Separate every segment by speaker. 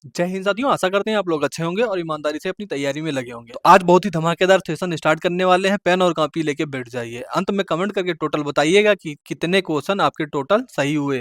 Speaker 1: जय हिंद साथियों, आशा करते हैं आप लोग अच्छे होंगे और ईमानदारी से अपनी तैयारी में लगे होंगे। तो आज बहुत ही धमाकेदार सेशन स्टार्ट करने वाले हैं। पेन और कॉपी लेके बैठ जाइए। अंत में कमेंट करके टोटल बताइएगा कि कितने क्वेश्चन आपके टोटल सही हुए।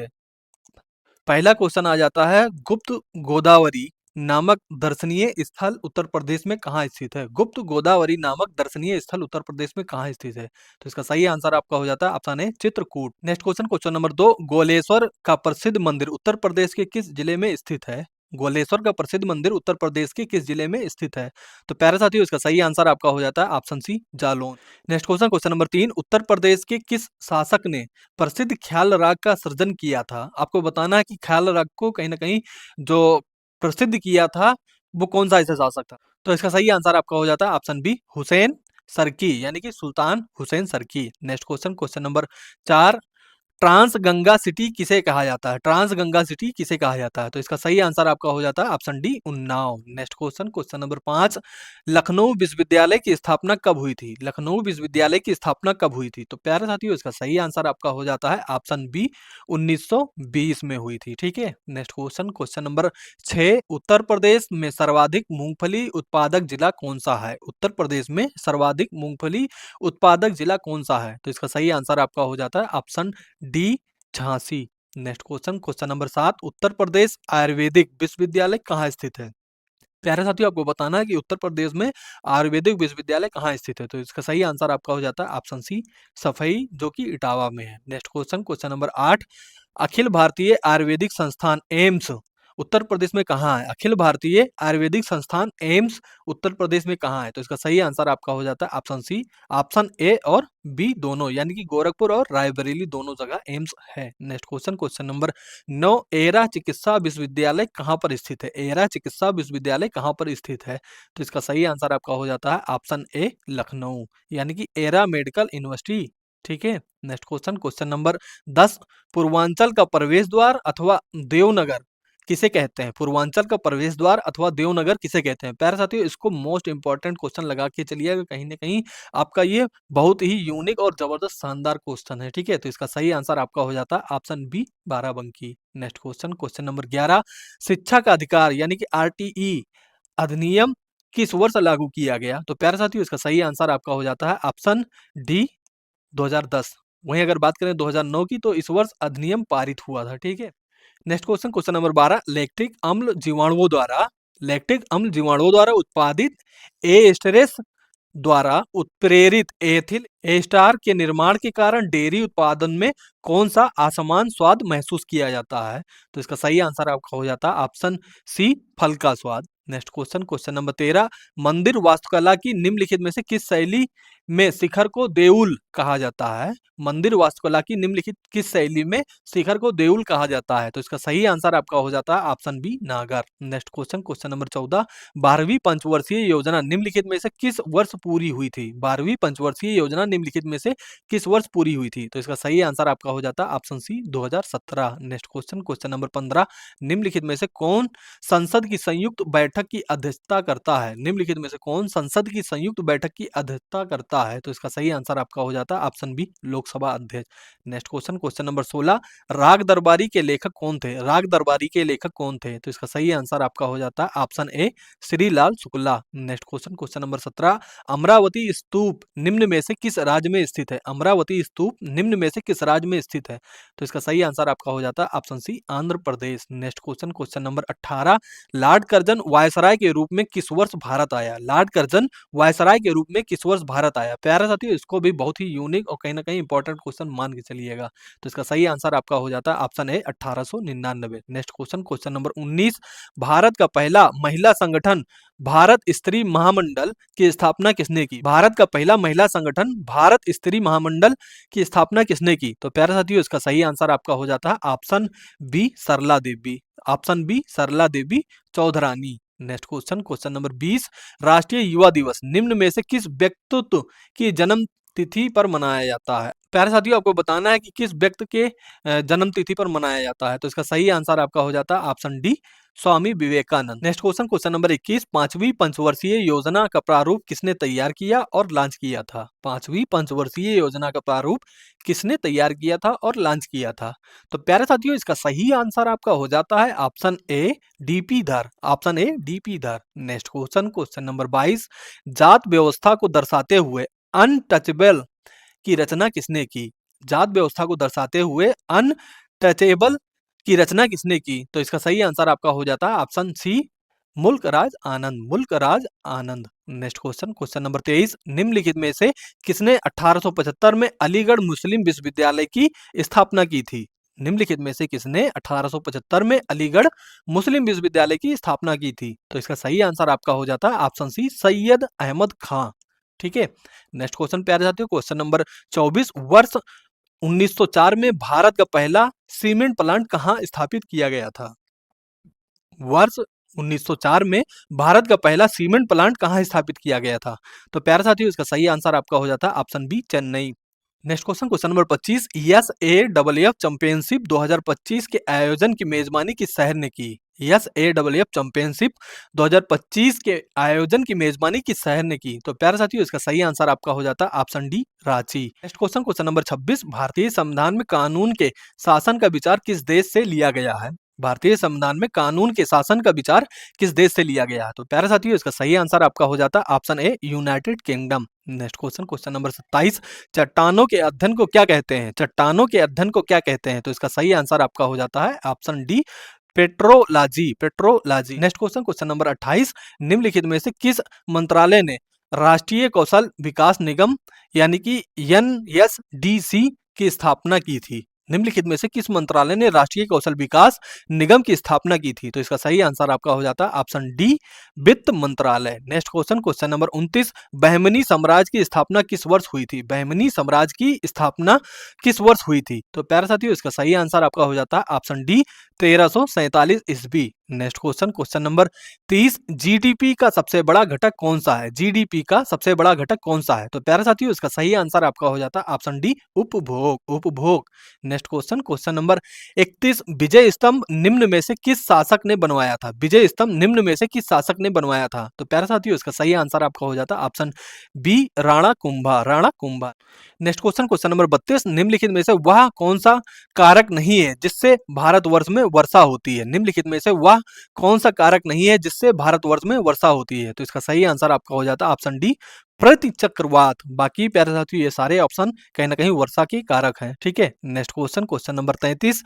Speaker 1: पहला क्वेश्चन आ जाता है, गुप्त गोदावरी नामक दर्शनीय स्थल उत्तर प्रदेश में कहाँ स्थित है? गुप्त गोदावरी नामक दर्शनीय स्थल उत्तर प्रदेश में कहाँ स्थित है? तो इसका सही आंसर आपका हो जाता है ऑप्शन ए, Chitrakoot. Next question, question number 2, Goleshwar का प्रसिद्ध मंदिर उत्तर प्रदेश के किस जिले में स्थित है? गोलेश्वर का प्रसिद्ध मंदिर उत्तर प्रदेश के किस जिले में स्थित है? तो प्यारे साथियों, इसका सही आंसर आपका हो जाता है option C, Jalaun. Next question, question number 3, Uttar Pradesh के किस शासक ने प्रसिद्ध ख्याल राग का सृजन किया था? आपको बताना है कि ख्याल राग को कहीं ना कहीं जो प्रसिद्ध किया था वो कौन सा ऐसा शासक था? तो इसका सही आंसर आपका हो जाता है ऑप्शन बी, हुसैन सरकी, यानी कि Sultan Hussain Sharqi. Next question, question number 4, trans Ganga city किसे कहा जाता है? ट्रांस गंगा सिटी किसे कहा जाता है? तो इसका सही आंसर आपका हो जाता है option D, Unnao. Next question, question number 5, Lucknow विश्वविद्यालय की स्थापना कब हुई थी? लखनऊ विश्वविद्यालय की स्थापना कब हुई थी? तो प्यारे साथियों, इसका सही आंसर आपका हो जाता है ऑप्शन बी, 1920 में हुई थी। ठीक है। Next question, question number 6, Uttar Pradesh में सर्वाधिक मूंगफली उत्पादक जिला कौन सा है? उत्तर प्रदेश में सर्वाधिक मूंगफली उत्पादक जिला कौन सा है? तो इसका सही आंसर आपका हो जाता है option D, Jhansi. Next question, question number 7, Uttar Pradesh Ayurvedic विश्वविद्यालय कहाँ स्थित है? प्यारे साथियों, आपको बताना है कि उत्तर प्रदेश में आयुर्वेदिक विश्वविद्यालय कहाँ स्थित है? तो इसका सही आंसर आपका हो जाता है ऑप्शन सी, सफई, जो कि इटावा में है। Next question, question number 8, Akhil Bharatiya Ayurvedic संस्थान एम्स उत्तर प्रदेश में कहाँ है? अखिल भारतीय आयुर्वेदिक संस्थान एम्स उत्तर प्रदेश में कहाँ है? तो इसका सही आंसर आपका हो जाता है ऑप्शन सी, ऑप्शन ए और बी दोनों, यानी कि गोरखपुर और रायबरेली दोनों जगह एम्स है। Next question, question number 9, era चिकित्सा विश्वविद्यालय कहाँ पर स्थित है? एरा चिकित्सा विश्वविद्यालय कहाँ पर स्थित है? तो इसका सही आंसर आपका हो जाता है ऑप्शन ए, लखनऊ, यानी कि एरा मेडिकल यूनिवर्सिटी। ठीक है। Next question, question number 10, Purvanchal का प्रवेश द्वार अथवा देवनगर किसे कहते हैं? पूर्वांचल का प्रवेश द्वार अथवा देवनगर किसे कहते हैं? प्यारे साथियों, इसको मोस्ट इंपॉर्टेंट क्वेश्चन लगा के चलिएगा, कहीं ना कहीं आपका ये बहुत ही यूनिक और जबरदस्त शानदार क्वेश्चन है। ठीक है। तो इसका सही आंसर आपका हो जाता है option B, Barabanki. Next question, question number 11, शिक्षा का अधिकार यानी कि आरटीई अधिनियम किस वर्ष लागू किया गया? तो प्यारे साथियों, इसका सही आंसर आपका हो जाता है ऑप्शन डी, 2010। वहीं अगर बात करें 2009 की, तो इस वर्ष अधिनियम पारित हुआ था। ठीक है। Next question, question number 12, lactic अम्ल जीवाणुओं द्वारा उत्पादित एस्टेरेस द्वारा उत्प्रेरित एथिल एस्टार के निर्माण के कारण डेयरी उत्पादन में कौन सा असमान स्वाद महसूस किया जाता है? तो इसका सही आंसर आपका हो जाता है ऑप्शन सी, फल का स्वाद। नेक्स्ट क्वेश्चन, क्वेश्चन नंबर 13, मंदिर वास्तुकला की निम्नलिखित में से किस शैली में शिखर को देउल कहा जाता है? मंदिर वास्तुकला की निम्नलिखित किस शैली में शिखर को देउल कहा जाता है? तो इसका सही आंसर आपका हो जाता है ऑप्शन बी, नागर। नेक्स्ट क्वेश्चन, क्वेश्चन नंबर 14, 12वीं पंचवर्षीय योजना निम्नलिखित में से किस वर्ष पूरी हुई थी? 12वीं पंचवर्षीय योजना निम्नलिखित में से किस वर्ष पूरी हुई थी? तो इसका सही आंसर आपका हो जाता है option C, 2017। Next question, question number 15, निम्नलिखित में से कौन संसद की संयुक्त बैठक की अध्यक्षता करता है? निम्नलिखित में से कौन संसद की संयुक्त बैठक की अध्यक्षता करता है? तो इसका सही आंसर आपका हो जाता है ऑप्शन बी, लोकसभा अध्यक्ष। नेक्स्ट क्वेश्चन, क्वेश्चन नंबर 16, राग दरबारी के लेखक कौन थे? राग दरबारी के लेखक कौन थे? तो इसका सही आंसर आपका हो जाता है option A, Shrilal Shukla. Next question, question number 17, Amaravati stupa निम्न में से किस राज्य में स्थित है? अमरावती स्तूप निम्न में से किस राज्य में स्थित है? तो इसका सही आंसर आपका हो जाता है option C, Andhra Pradesh. Next question, question number 18, Lord Curzon viceroy के रूप में किस वर्ष भारत आया? लॉर्ड कर्जन वायसराय के रूप में किस वर्ष भारत आया? प्यारे साथियों, इसको भी बहुत ही यूनिक और कहीं ना कहीं इंपॉर्टेंट क्वेश्चन मान के चलिएगा। तो इसका सही आंसर आपका हो जाता है ऑप्शन ए, 1899। Next question, question number 19, Bharat का पहला महिला संगठन भारत स्त्री महामंडल की स्थापना किसने की? भारत का पहला महिला संगठन भारत स्त्री महामंडल की स्थापना किसने की? तो प्यारे साथियों, इसका सही आंसर आपका हो जाता है option B, Sarla Devi. Option B, Sarla Devi Chaudhurani. Next question, question number 20, राष्ट्रीय युवा दिवस निम्न में से किस व्यक्तित्व की जन्म तिथि पर मनाया जाता है? प्यारे साथियों, आपको बताना है कि किस व्यक्ति के जन्म तिथि पर मनाया जाता है। तो इसका सही आंसर आपका हो जाता है option D, Swami Vivekananda. Next question, question number 21, पांचवी पंचवर्षीय योजना का प्रारूप किसने तैयार किया और लॉन्च किया था? पांचवी पंचवर्षीय योजना का प्रारूप किसने तैयार किया था और लॉन्च किया था? तो प्यारे साथियों, इसका सही आंसर आपका हो जाता है ऑप्शन ए डीपी धर। ऑप्शन ए डीपी धर। नेक्स्ट क्वेश्चन, क्वेश्चन नंबर 22, जात व्यवस्था को दर्शाते हुए अनटचेबल की रचना किसने की? जात व्यवस्था को दर्शाते हुए अनटचेबल की रचना किसने की? तो इसका सही आंसर आपका हो जाता है ऑप्शन सी मुल्क राज आनंद। मुल्क Raj Anand. Next question, question number 23, निम्नलिखित में से किसने 1875 में अलीगढ़ मुस्लिम विश्वविद्यालय की स्थापना की थी? निम्नलिखित में से किसने 1875 में अलीगढ़ मुस्लिम विश्वविद्यालय की स्थापना की थी? तो इसका सही आंसर आपका हो जाता है ऑप्शन सी सैयद अहमद खां। ठीक है। नेक्स्ट क्वेश्चन प्यारे साथियों, क्वेश्चन नंबर 24, वर्ष 1904 में भारत का पहला सीमेंट प्लांट कहाँ स्थापित किया गया था? वर्ष 1904 में भारत का पहला सीमेंट प्लांट कहाँ स्थापित किया गया था? तो प्यारे साथियों, इसका सही आंसर आपका हो जाता है option B Chennai. Next question, question number 25, SAWF championship 2025 के आयोजन की मेजबानी किस शहर ने की? एसएडब्ल्यूएफ चैंपियनशिप 2025 के आयोजन की मेजबानी किस शहर ने की? तो प्यारे साथियों, इसका सही आंसर आपका हो जाता है option D Ranchi. Next question, question number 26, भारतीय संविधान में कानून के शासन का विचार किस देश से लिया गया है? भारतीय संविधान में कानून के शासन का विचार किस देश से लिया गया है? तो प्यारे साथियों, इसका सही आंसर आपका हो जाता है ऑप्शन ए United kingdom. Next question, question number 27, चट्टानों के अध्ययन को क्या कहते हैं? चट्टानों के अध्ययन को क्या कहते हैं? तो इसका सही आंसर आपका हो जाता है option D petrology. Petrology. Next question, question number 28, निम्नलिखित में से किस मंत्रालय ने राष्ट्रीय कौशल विकास निगम यानी कि एनएसडीसी की स्थापना की थी? निम्नलिखित में से किस मंत्रालय ने राष्ट्रीय कौशल विकास निगम की स्थापना की थी? तो इसका सही आंसर आपका हो जाता है ऑप्शन डी वित्त मंत्रालय। Next question, question number 29, Bahmani साम्राज्य की स्थापना किस वर्ष हुई थी? बहमनी साम्राज्य की स्थापना किस वर्ष हुई थी? तो प्यारे साथियों, इसका सही आंसर आपका हो जाता है ऑप्शन डी 1347 ईस्वी। Next question, question number 30, GDP का सबसे बड़ा घटक कौन सा है? जीडीपी का सबसे बड़ा घटक कौन सा है? तो प्यारे साथियों, इसका सही आंसर आपका हो जाता है ऑप्शन डी उपभोग। उपभोग। नेक्स्ट क्वेश्चन, क्वेश्चन नंबर 31, विजय स्तंभ निम्न में से किस शासक ने बनवाया था? विजय स्तंभ निम्न में से किस शासक ने बनवाया था? तो प्यारे साथियों, इसका सही आंसर आपका हो जाता है option B Rana Kumbha. Rana Kumbha. Next question, question number 32, निम्नलिखित में से वह कौन सा कारक नहीं है जिससे भारतवर्ष में वर्षा होती है? निम्नलिखित में से वह कौन सा कारक नहीं है जिससे भारतवर्ष में वर्षा होती है? तो इसका सही आंसर आपका हो जाता है ऑप्शन डी प्रति चक्रवात। बाकी प्यारे साथियों, ये सारे ऑप्शन कहीं ना कहीं वर्षा के कारक हैं। ठीक है। Next question, question number 33,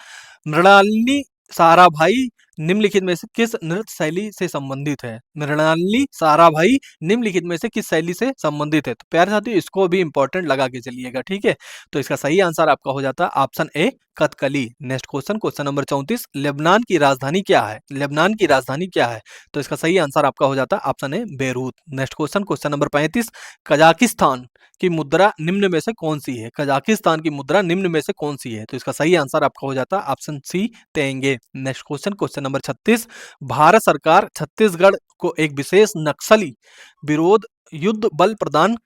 Speaker 1: Mrinalini Sarabhai निम्नलिखित में से किस नृत्य शैली से संबंधित है? मृणालिनी साराभाई निम्नलिखित में से किस शैली से संबंधित है? तो प्यारे साथियों, इसको भी इंपॉर्टेंट लगा के चलिएगा। ठीक है। तो इसका सही आंसर आपका हो जाता है ऑप्शन ए Kathakali. Next question, question number 34, Lebanon की राजधानी क्या है? लेबनान की राजधानी क्या है? तो इसका सही आंसर आपका हो जाता है ऑप्शन ए Beirut. Next question, question number 35, Kazakhstan की मुद्रा निम्न में से कौन सी है? कजाकिस्तान की मुद्रा निम्न में से कौन सी है? तो इसका सही आंसर आपका हो जाता है ऑप्शन सी तेंगे। Next question, question number 36, Bharat सरकार छत्तीसगढ़ को एक विशेष नक्सली विरोध युद्ध बल प्रदान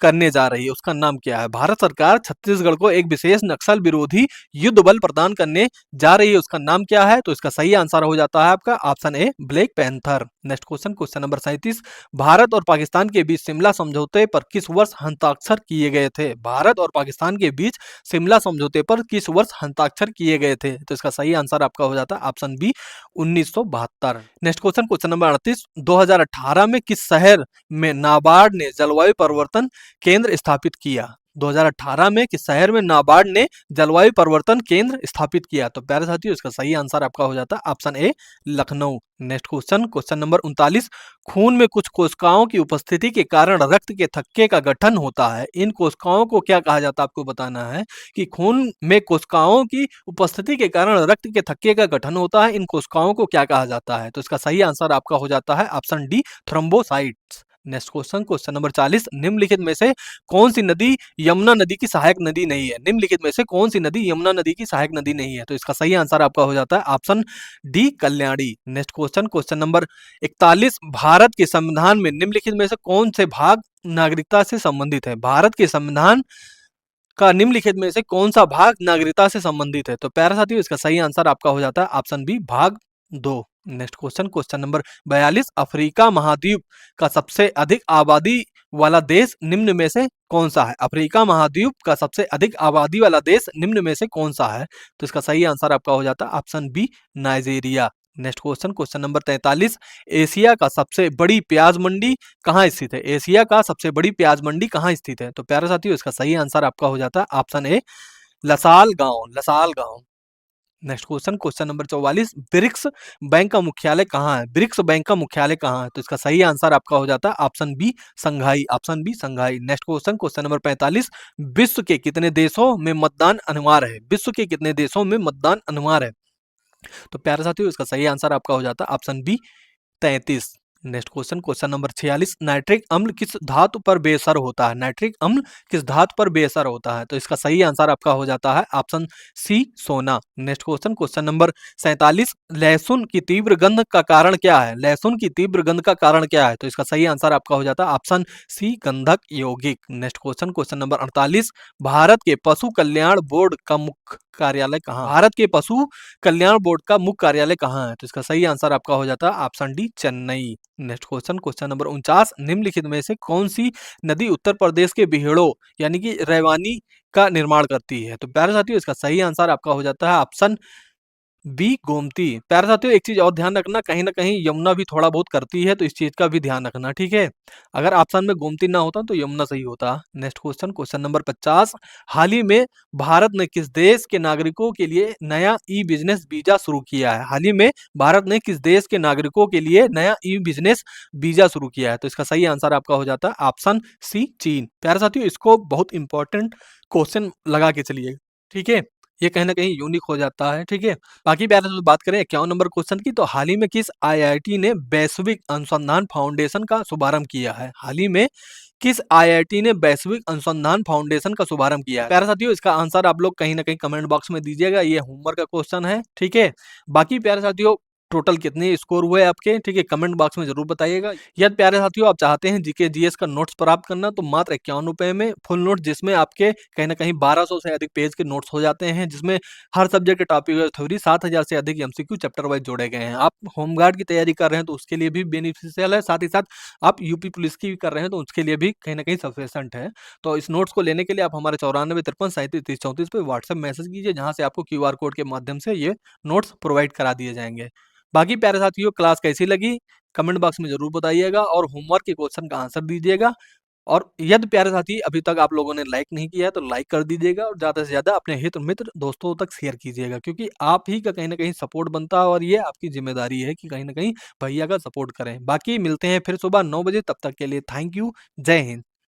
Speaker 1: करने जा रही है, उसका नाम क्या है? भारत सरकार छत्तीसगढ़ को एक विशेष नक्सल विरोधी युद्ध बल प्रदान करने जा रही है, उसका नाम क्या है? तो इसका सही आंसर हो जाता है आपका option A black panther. Next question, question number 37, Bharat और पाकिस्तान के बीच शिमला समझौते पर किस वर्ष हस्ताक्षर किए गए थे? भारत और पाकिस्तान के बीच शिमला समझौते पर किस वर्ष हस्ताक्षर किए गए थे? तो इसका सही आंसर आपका हो जाता है option B 1972। Next question, question number 38, 2018 में किस शहर में नाबार्ड ने जलवायु परिवर्तन केंद्र स्थापित किया? 2018 में किस शहर में नाबार्ड ने जलवायु परिवर्तन केंद्र स्थापित किया? तो प्यारे साथियों, इसका सही आंसर आपका हो जाता है ऑप्शन ए Lucknow. Next question, question number 39, खून में कुछ कोशिकाओं की उपस्थिति के कारण रक्त के थक्के का गठन होता है, इन कोशिकाओं को क्या कहा जाता है? आपको बताना है कि खून में कोशिकाओं की उपस्थिति के कारण रक्त के थक्के का गठन होता है, इन कोशिकाओं को क्या कहा जाता है? तो इसका सही आंसर आपका हो जाता है option D thrombocytes. Next question, question number 40, निम्नलिखित में से कौन सी नदी यमुना नदी की सहायक नदी नहीं है? निम्नलिखित में से कौन सी नदी यमुना नदी की सहायक नदी नहीं है? तो इसका सही आंसर आपका हो जाता है option D Kalyani. Next question, question number 41, Bharat के संविधान में निम्नलिखित में से कौन से भाग नागरिकता से संबंधित है? भारत के संविधान का निम्नलिखित में से कौन सा भाग नागरिकता से संबंधित है? तो प्यारे साथियों, इसका सही आंसर आपका हो जाता है ऑप्शन बी भाग 2। Next question, question number 42, Africa महाद्वीप का सबसे अधिक आबादी वाला देश निम्न में से कौन सा है? अफ्रीका महाद्वीप का सबसे अधिक आबादी वाला देश निम्न में से कौन सा है? तो इसका सही आंसर आपका हो जाता है option B, Nigeria. Next question, question number 43, Asia का सबसे बड़ी प्याज मंडी कहाँ स्थित है? एशिया का सबसे बड़ी प्याज मंडी कहाँ स्थित है? तो प्यारे साथियों, इसका सही आंसर आपका हो जाता है ऑप्शन ए, लसाल गांव, Lasalgaon. Next question, question number 44, BRICS bank का मुख्यालय कहाँ है? ब्रिक्स बैंक का मुख्यालय कहाँ है? तो इसका सही आंसर आपका हो जाता है ऑप्शन बी, संघाई, ऑप्शन बी, संघाई। नेक्स्ट क्वेश्चन, क्वेश्चन नंबर 45, विश्व के कितने देशों में मतदान अनिवार्य है? विश्व के कितने देशों में मतदान अनिवार्य है? तो प्यारे साथियों, इसका सही आंसर आपका हो जाता है option B, 33। Next question, question number 46, nitric अम्ल किस धातु पर बेअसर होता है? नाइट्रिक अम्ल किस धातु पर बेअसर होता है? तो इसका सही आंसर आपका हो जाता है ऑप्शन सी, सोना। नेक्स्ट क्वेश्चन, क्वेश्चन नंबर 47, लहसुन की तीव्र गंध का कारण क्या है? लहसुन की तीव्र गंध का कारण क्या है? तो इसका सही आंसर आपका हो जाता है ऑप्शन सी, गंधक यौगिक। Next question, question number 48, Bharat के पशु कल्याण बोर्ड का मुख्य कार्यालय कहाँ? भारत के पशु कल्याण बोर्ड का मुख्य कार्यालय कहाँ है? तो इसका सही आंसर आपका हो जाता है option D, Chennai. Next question, question number 49, निम्नलिखित में से कौन सी नदी उत्तर प्रदेश के बिहेड़ों यानी कि रैवानी का निर्माण करती है? तो प्यारे साथियों, इसका सही आंसर आपका हो जाता है ऑप्शन बी, गोमती। प्यारे साथियों, एक चीज और ध्यान रखना, कहीं ना कहीं यमुना भी थोड़ा बहुत करती है, तो इस चीज का भी ध्यान रखना, ठीक है। अगर ऑप्शन में गोमती ना होता तो यमुना सही होता। नेक्स्ट क्वेश्चन, क्वेश्चन नंबर 50, हाल ही में भारत ने किस देश के नागरिकों के लिए नया ई बिजनेस वीजा शुरू किया है? हाल ही में भारत ने किस देश के नागरिकों के लिए नया ई बिजनेस वीजा शुरू किया है? तो इसका सही आंसर आपका हो जाता है ऑप्शन सी, चीन। प्यारे साथियों, इसको बहुत इंपॉर्टेंट क्वेश्चन लगा के चलिए, ठीक है। ये कहीं ना कहीं यूनिक हो जाता है, ठीक है। बाकी प्यारे दोस्तों, बात करें 51 नंबर क्वेश्चन की, तो हाल ही में किस आईआईटी ने वैश्विक अनुसंधान फाउंडेशन का शुभारंभ किया है? हाल ही में किस आईआईटी ने वैश्विक अनुसंधान फाउंडेशन का शुभारंभ किया है? प्यारे साथियों, इसका आंसर आप लोग कहीं ना कहीं कमेंट बॉक्स में दीजिएगा, ये होमवर्क का क्वेश्चन है, ठीक है। बाकी प्यारे साथियों, टोटल कितने स्कोर हुए आपके, ठीक है, कमेंट बॉक्स में जरूर बताइएगा। यदि प्यारे साथियों आप चाहते हैं जीके जीएस का नोट्स प्राप्त करना, तो मात्र 51 रुपए में फुल नोट, जिसमें आपके कहीं ना कहीं 1200 से अधिक पेज के नोट्स हो जाते हैं, जिसमें हर सब्जेक्ट के टॉपिक और थ्योरी, 7000 से अधिक एमसीक्यू चैप्टर वाइज जोड़े गए हैं। आप होमगार्ड की तैयारी कर रहे हैं तो उसके लिए भी बेनिफिशियल है, साथ ही साथ आप यूपी पुलिस की भी कर रहे हैं तो उसके लिए भी कहीं ना कहीं सफिशिएंट है। तो इस नोट्स को लेने के लिए आप हमारे 94 53 37 30 34 पे व्हाट्सएप मैसेज कीजिए, जहां से आपको क्यूआर कोड के माध्यम से ये नोट्स प्रोवाइड करा दिए जाएंगे। बाकी प्यारे साथियों, क्लास कैसी लगी कमेंट बॉक्स में जरूर बताइएगा, और होमवर्क के क्वेश्चन का आंसर दीजिएगा। और यदि प्यारे साथी अभी तक आप लोगों ने लाइक नहीं किया है तो लाइक कर दीजिएगा, और ज़्यादा से ज़्यादा अपने हित मित्र दोस्तों तक शेयर कीजिएगा, क्योंकि आप ही का कहीं ना कहीं सपोर्ट बनता है, और ये आपकी जिम्मेदारी है कि कहीं ना कहीं भैया का सपोर्ट करें। बाकी मिलते हैं फिर सुबह 9 बजे, तब तक के लिए थैंक यू, जय हिंद।